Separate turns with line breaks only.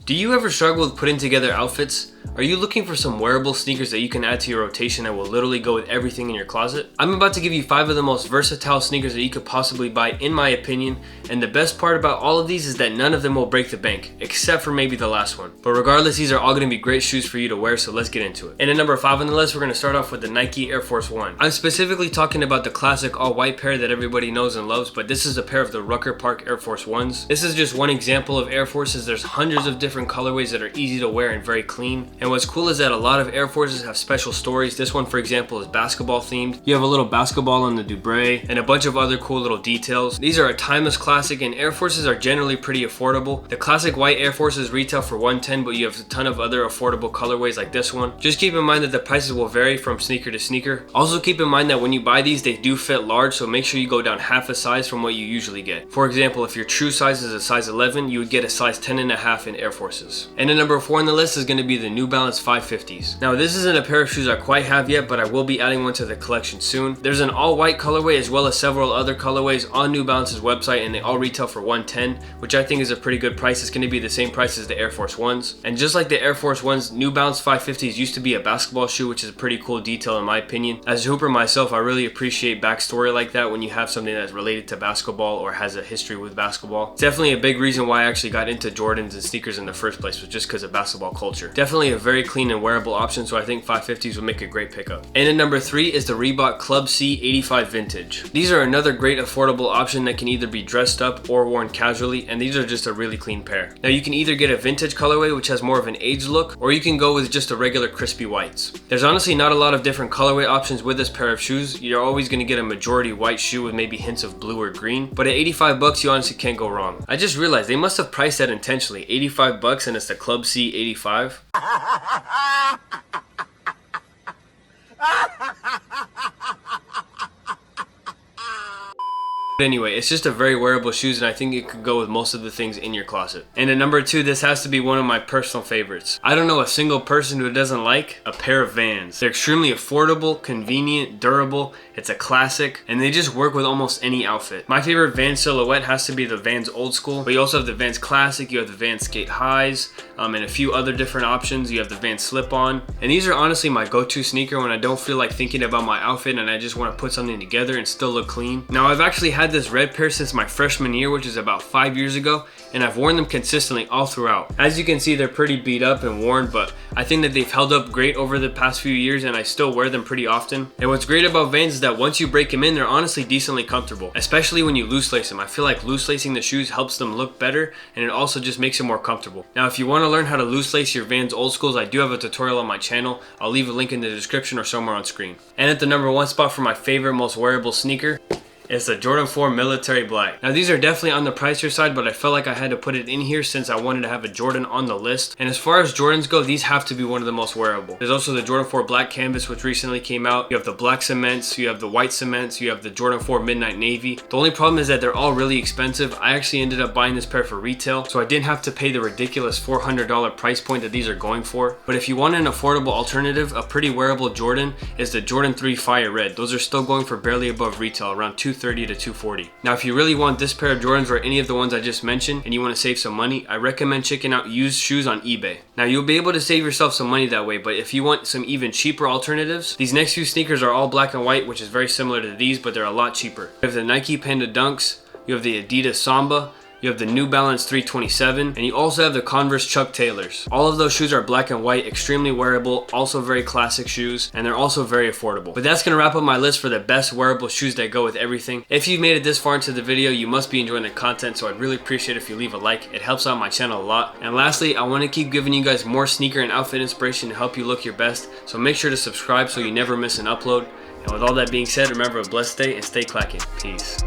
Do you ever struggle with putting together outfits? Are you looking for some wearable sneakers that you can add to your rotation that will literally go with everything in your closet? I'm about to give you 5 of the most versatile sneakers that you could possibly buy in my opinion, and the best part about all of these is that none of them will break the bank, except for maybe the last one. But regardless, these are all going to be great shoes for you to wear, so let's get into it. And at number 5 on the list, we're going to start off with the Nike Air Force 1. I'm specifically talking about the classic all-white pair that everybody knows and loves, but this is a pair of the Rucker Park Air Force 1s. This is just one example of Air Forces. There's hundreds of different colorways that are easy to wear and very clean. And what's cool is that a lot of Air Forces have special stories. This one, for example, is basketball themed. You have a little basketball on the Dubré and a bunch of other cool little details. These are a timeless classic, and Air Forces are generally pretty affordable. The classic white Air Forces retail for $110, but you have a ton of other affordable colorways like this one. Just keep in mind that the prices will vary from sneaker to sneaker. Also keep in mind that when you buy these, they do fit large, so make sure you go down half a size from what you usually get. For example, if your true size is a size 11, you would get a size 10.5 in Air Forces. And at number 4 on the list is going to be the New Balance 550s. Now this isn't a pair of shoes I quite have yet, but I will be adding one to the collection soon. There's an all white colorway as well as several other colorways on New Balance's website, and they all retail for $110, which I think is a pretty good price. It's going to be the same price as the Air Force 1s. And just like the Air Force 1s, New Balance 550s used to be a basketball shoe, which is a pretty cool detail in my opinion. As a hooper myself, I really appreciate backstory like that when you have something that's related to basketball or has a history with basketball. It's definitely a big reason why I actually got into Jordans and sneakers in the first place, was just because of basketball culture. Definitely a very clean and wearable option, so I think 550s would make a great pickup. And at number 3 is the Reebok Club C 85 Vintage. These are another great affordable option that can either be dressed up or worn casually, and these are just a really clean pair. Now you can either get a vintage colorway, which has more of an aged look, or you can go with just a regular crispy whites. There's honestly not a lot of different colorway options with this pair of shoes. You're always going to get a majority white shoe with maybe hints of blue or green, but at 85 bucks you honestly can't go wrong. I just realized they must have priced that intentionally. 85 bucks and it's the Club C 85. But anyway, it's just a very wearable shoes, and I think it could go with most of the things in your closet. And at number 2, this has to be one of my personal favorites. I don't know a single person who doesn't like a pair of Vans. They're extremely affordable, convenient, durable. It's a classic, and they just work with almost any outfit. My favorite Vans silhouette has to be the Vans Old School, but you also have the Vans Classic, you have the Vans Skate Highs, and a few other different options. You have the Vans Slip-On, and these are honestly my go-to sneaker when I don't feel like thinking about my outfit and I just want to put something together and still look clean. Now I've actually had this red pair since my freshman year, which is about 5 years ago, and I've worn them consistently all throughout. As you can see, they're pretty beat up and worn, but I think that they've held up great over the past few years, and I still wear them pretty often. And what's great about Vans is that once you break them in, they're honestly decently comfortable, especially when you loose lace them. I feel like loose lacing the shoes helps them look better, and it also just makes it more comfortable. Now if you want to learn how to loose lace your Vans Old Schools, I do have a tutorial on my channel. I'll leave a link in the description or somewhere on screen. And at the number 1 spot for my favorite, most wearable sneaker, it's the Jordan 4 Military Black. Now these are definitely on the pricier side, but I felt like I had to put it in here since I wanted to have a Jordan on the list. And as far as Jordans go, these have to be one of the most wearable. There's also the Jordan 4 Black Canvas, which recently came out. You have the black cements, you have the white cements, you have the Jordan 4 Midnight Navy. The only problem is that they're all really expensive. I actually ended up buying this pair for retail, so I didn't have to pay the ridiculous $400 price point that these are going for. But if you want an affordable alternative, a pretty wearable Jordan is the Jordan 3 Fire Red. Those are still going for barely above retail, around $230 to $240. Now if you really want this pair of Jordans or any of the ones I just mentioned and you want to save some money, I recommend checking out used shoes on eBay. Now you'll be able to save yourself some money that way, but if you want some even cheaper alternatives, these next few sneakers are all black and white, which is very similar to these, but they're a lot cheaper. You have the Nike Panda Dunks, you have the Adidas Samba, you have the New Balance 327, and you also have the Converse Chuck Taylors. All of those shoes are black and white, extremely wearable, also very classic shoes, and they're also very affordable. But that's gonna wrap up my list for the best wearable shoes that go with everything. If you've made it this far into the video, you must be enjoying the content, so I'd really appreciate it if you leave a like. It helps out my channel a lot. And lastly, I wanna keep giving you guys more sneaker and outfit inspiration to help you look your best, so make sure to subscribe so you never miss an upload. And with all that being said, remember, a blessed day and stay clacking. Peace.